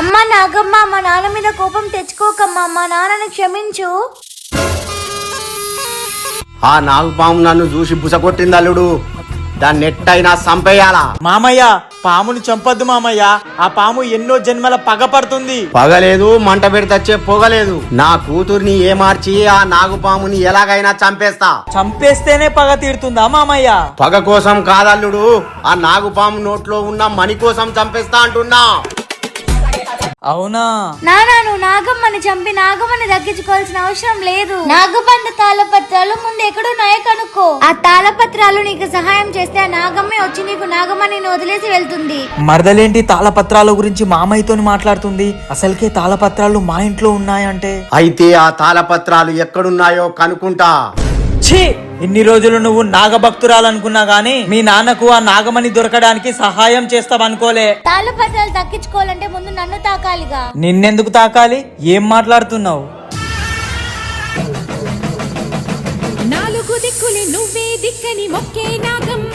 అమ్మా నాగమ్మ, మా నాన్న మీద కోపం తెచ్చుకోకమ్మా, మా నాన్నని క్షమించు. ఆ నాగుపాము నన్ను చూసి బుసకొట్టింది అల్లుడు, దాన్ని ఎట్టయినా చంపేయాలా. మామయ్య, పాముని చంపద్దు మామయ్య. ఆ పాము ఎన్నో జన్మల పగపడుతుంది. పగలేదు, మంట పెడితే పొగలేదు. నా కూతుర్ని ఏమార్చి ఆ నాగుపాముని ఎలాగైనా చంపేస్తా. చంపేస్తేనే పగ తీరుతుందా మామయ్య? పగ కోసం కాదల్లుడు, ఆ నాగుపాము నోట్లో ఉన్న మణి కోసం చంపేస్తా అంటున్నా. అవునా? నానా, నువ్వు నాగమ్మని చంపి నాగమ్మని దక్కించుకోవాల్సిన అవసరం లేదు. నాగబంధ తాళపత్రాలు ముందు ఎక్కడున్నాయో కనుక్కో. ఆ తాళపత్రాలు నీకు సహాయం చేస్తే ఆ నాగమ్మే వచ్చి నీకు నాగమ్మని వదిలేసి వెళ్తుంది. మరదలేంటి తాళపత్రాల గురించి మామయ్యతో మాట్లాడుతుంది? అసలుకే తాళపత్రాలు మా ఇంట్లో ఉన్నాయంటే. అయితే ఆ తాళపత్రాలు ఎక్కడున్నాయో కనుక్కుంటా. ఛీ, ఇన్ని రోజులు నువ్వు నాగభక్తురాలనుకున్నా గానీ మీ నాన్నకు ఆ నాగమణి దొరకడానికి సహాయం చేస్తావనుకోలే. తాళపత్రాలు దక్కించుకోవాలంటే ముందు నన్ను తాకాలిగా. నిన్నెందుకు తాకాలి? ఏం మాట్లాడుతున్నావు? నాలుగు దిక్కులే నువ్వే దిక్కని మొక్కే నాగమ్మ,